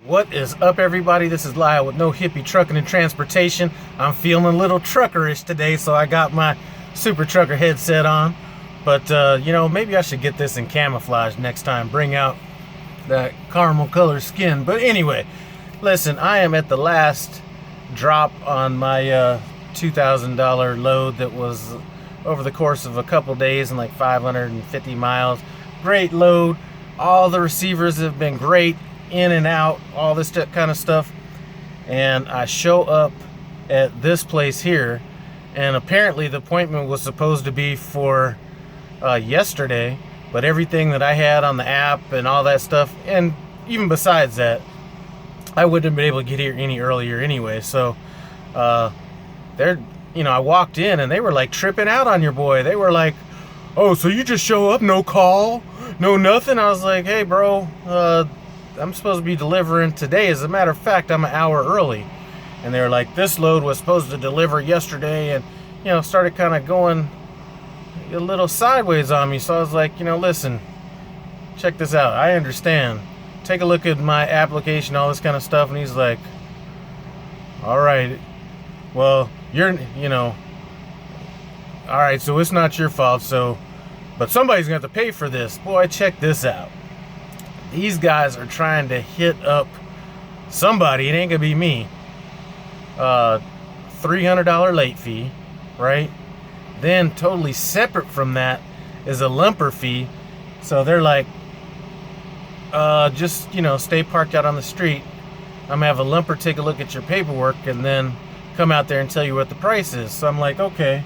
What is up, everybody? This is Lyle with No Hippie Trucking and Transportation. I'm feeling a little truckerish today, so I got my Super Trucker headset on. But, maybe I should get this in camouflage next time. Bring out that caramel color skin. But anyway, listen, I am at the last drop on my $2,000 load that was over the course of a couple days and like 550 miles. Great load. All the receivers have been great. In and out, all this kind of stuff. And I show up at this place here, and apparently the appointment was supposed to be for yesterday, but everything that I had on the app and all that stuff, and even besides that, I wouldn't have been able to get here any earlier anyway. So I walked in and they were like tripping out on your boy. They were like, "Oh, so you just show up, no call, no nothing?" I was like, "Hey bro, I'm supposed to be delivering today. As a matter of fact, I'm an hour early." And they were like, "This load was supposed to deliver yesterday," and started kind of going a little sideways on me. So I was like, listen, check this out. I understand. Take a look at my application, all this kind of stuff. And he's like, "All right, well, all right, so it's not your fault. But somebody's going to have to pay for this." Boy, check this out. These guys are trying to hit up somebody. It ain't gonna be me. $300 late fee, right? Then totally separate from that is a lumper fee. So they're like, just stay parked out on the street. I'm gonna have a lumper take a look at your paperwork and then come out there and tell you what the price is. So I'm like, okay.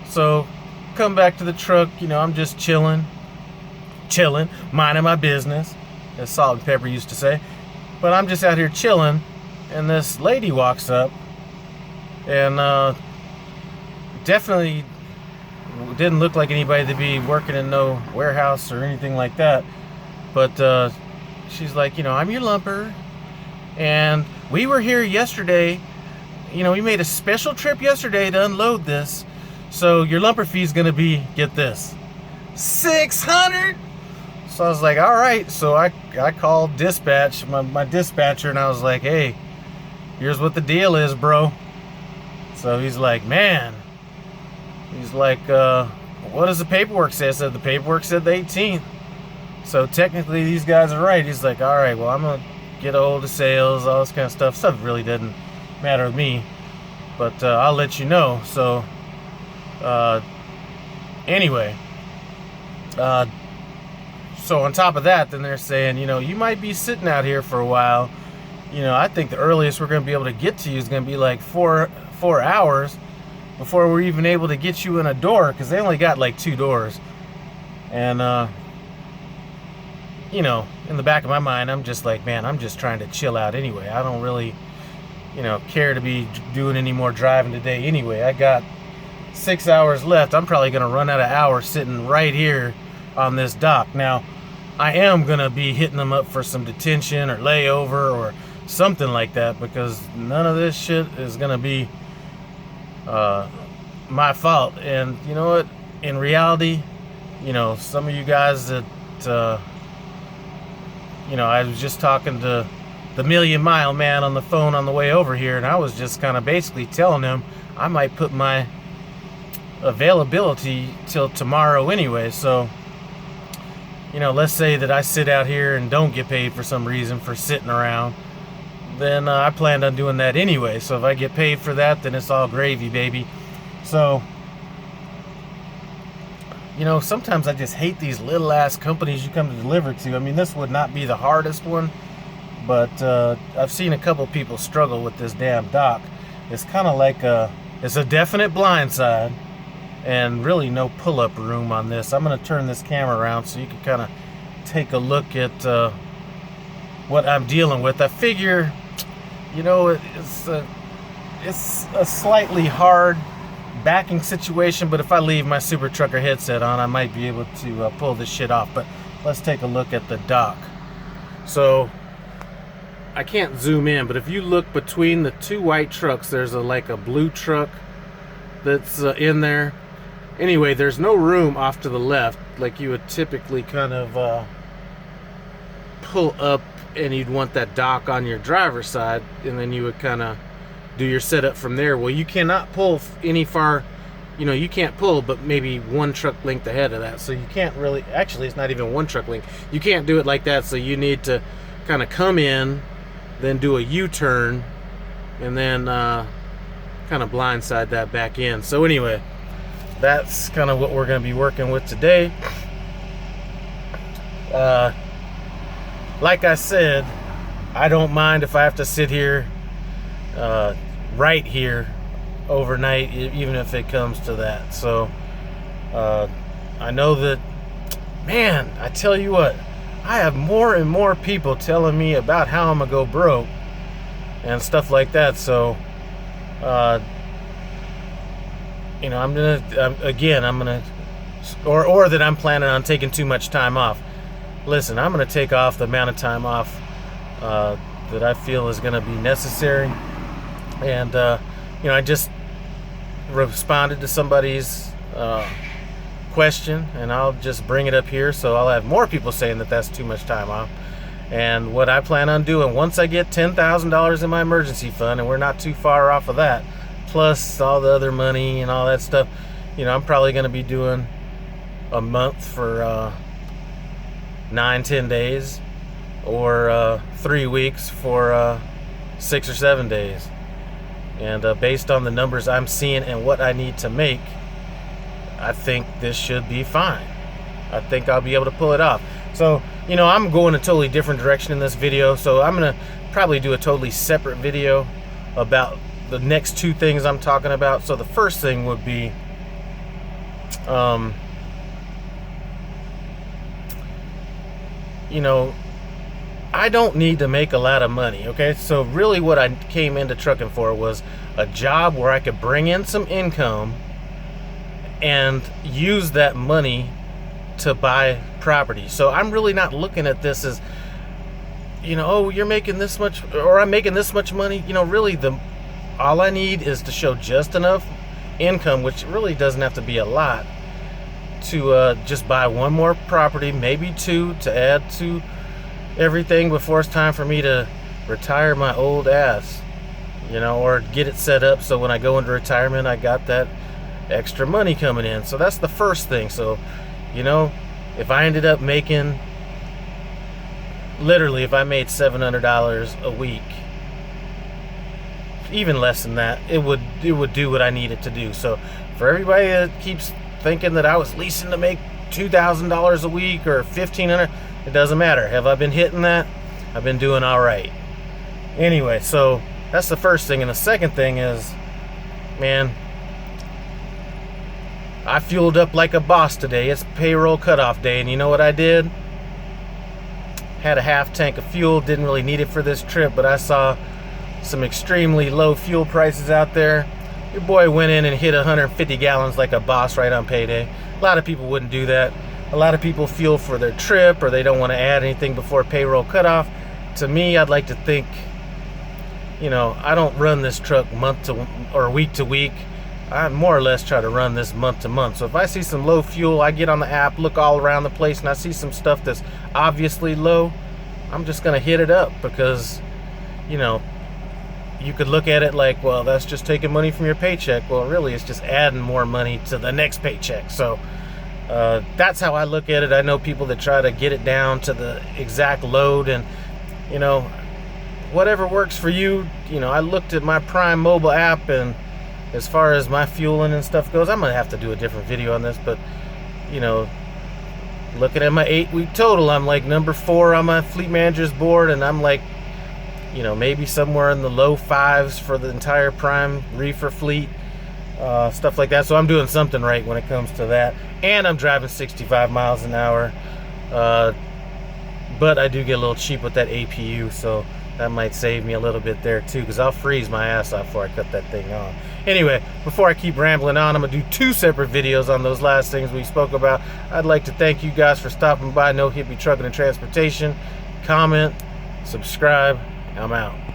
So come back to the truck. I'm just chilling, minding my business, as Salt and Pepper used to say. But I'm just out here chilling, and this lady walks up, and definitely didn't look like anybody to be working in no warehouse or anything like that. But she's like, "I'm your lumper, and we were here yesterday. We made a special trip yesterday to unload this. So your lumper fee is gonna be, get this, $600. So I was like, all right. So I called dispatch, my dispatcher, and I was like, "Hey, here's what the deal is, bro." So he's like, "Man," he's like, "what does the paperwork say?" I said, "The paperwork said the 18th. So technically these guys are right." He's like, "All right, well, I'm going to get a hold of sales, all this kind of stuff. Stuff really doesn't matter to me, but I'll let you know." So anyway, so on top of that, then they're saying, "You might be sitting out here for a while. I think the earliest we're going to be able to get to you is going to be like four hours before we're even able to get you in a door," because they only got like 2 doors. And in the back of my mind, I'm just like, man, I'm just trying to chill out anyway. I don't really care to be doing any more driving today anyway. I got 6 hours left. I'm probably going to run out of hours sitting right here on this dock. Now, I am going to be hitting them up for some detention or layover or something like that, because none of this shit is going to be my fault. And you know what? In reality, some of you guys that, I was just talking to the Million Mile Man on the phone on the way over here, and I was just kind of basically telling him I might put my availability till tomorrow anyway. So let's say that I sit out here and don't get paid for some reason for sitting around, then I planned on doing that anyway. So if I get paid for that, then it's all gravy, baby. So sometimes I just hate these little ass companies you come to deliver to. I mean, this would not be the hardest one, but I've seen a couple people struggle with this damn dock. It's kind of like it's a definite blindside, and really no pull-up room on this. I'm going to turn this camera around so you can kind of take a look at what I'm dealing with. I figure, it's a slightly hard backing situation, but if I leave my Super Trucker headset on, I might be able to pull this shit off. But let's take a look at the dock. So I can't zoom in, but if you look between the 2 white trucks, there's a blue truck that's in there. Anyway, there's no room off to the left like you would typically kind of pull up and you'd want that dock on your driver's side, and then you would kind of do your setup from there. Well, you cannot pull any far, you can't pull but maybe one truck length ahead of that, so you can't really, actually it's not even one truck length, you can't do it like that. So you need to kind of come in, then do a U-turn, and then kind of blindside that back in. So anyway, that's kind of what we're going to be working with today. Like I said, I don't mind if I have to sit here right here overnight, even if it comes to that. So I know that, man, I tell you what, I have more and more people telling me about how I'm gonna go broke and stuff like that. So I'm gonna or that I'm planning on taking too much time off. Listen, I'm gonna take off the amount of time off that I feel is gonna be necessary. And I just responded to somebody's question, and I'll just bring it up here, so I'll have more people saying that that's too much time off. And what I plan on doing, once I get $10,000 in my emergency fund, and we're not too far off of that, plus all the other money and all that stuff, I'm probably going to be doing a month for 9-10 days, or 3 weeks for 6 or 7 days. And based on the numbers I'm seeing and what I need to make, I think this should be fine. I think I'll be able to pull it off. So, I'm going a totally different direction in this video, so I'm going to probably do a totally separate video about the next two things I'm talking about. So the first thing would be I don't need to make a lot of money, okay? So really what I came into trucking for was a job where I could bring in some income and use that money to buy property. So I'm really not looking at this as, oh, you're making this much, or I'm making this much money. Really all I need is to show just enough income, which really doesn't have to be a lot, to just buy one more property, maybe two, to add to everything before it's time for me to retire my old ass, or get it set up so when I go into retirement I got that extra money coming in. So that's the first thing. So if I ended up making, literally, if I made $700 a week, even less than that, it would do what I needed to do. So for everybody that keeps thinking that I was leasing to make $2,000 a week or $1,500, it doesn't matter. Have I been hitting that? I've been doing all right. Anyway, so that's the first thing. And the second thing is, man, I fueled up like a boss today. It's payroll cutoff day, and you know what I did? Had a half tank of fuel. Didn't really need it for this trip, but I saw some extremely low fuel prices out there. Your boy went in and hit 150 gallons like a boss right on payday. A lot of people wouldn't do that. A lot of people fuel for their trip, or they don't want to add anything before payroll cutoff. To me, I'd like to think, I don't run this truck month to or week to week. I more or less try to run this month to month. So if I see some low fuel, I get on the app, look all around the place, and I see some stuff that's obviously low, I'm just gonna hit it up, because you could look at it like, well, that's just taking money from your paycheck. Well, really, it's just adding more money to the next paycheck. So that's how I look at it. I know people that try to get it down to the exact load, and whatever works for you. I looked at my Prime mobile app, and as far as my fueling and stuff goes, I'm gonna have to do a different video on this, but looking at my 8-week total, I'm like number 4 on my fleet manager's board, and I'm like maybe somewhere in the low 5s for the entire Prime reefer fleet, stuff like that. So I'm doing something right when it comes to that, and I'm driving 65 miles an hour, but I do get a little cheap with that APU, so that might save me a little bit there too, because I'll freeze my ass off before I cut that thing on. Anyway, before I keep rambling on, I'm gonna do 2 separate videos on those last things we spoke about. I'd like to thank you guys for stopping by No Hippie Trucking and Transportation. Comment, subscribe. I'm out.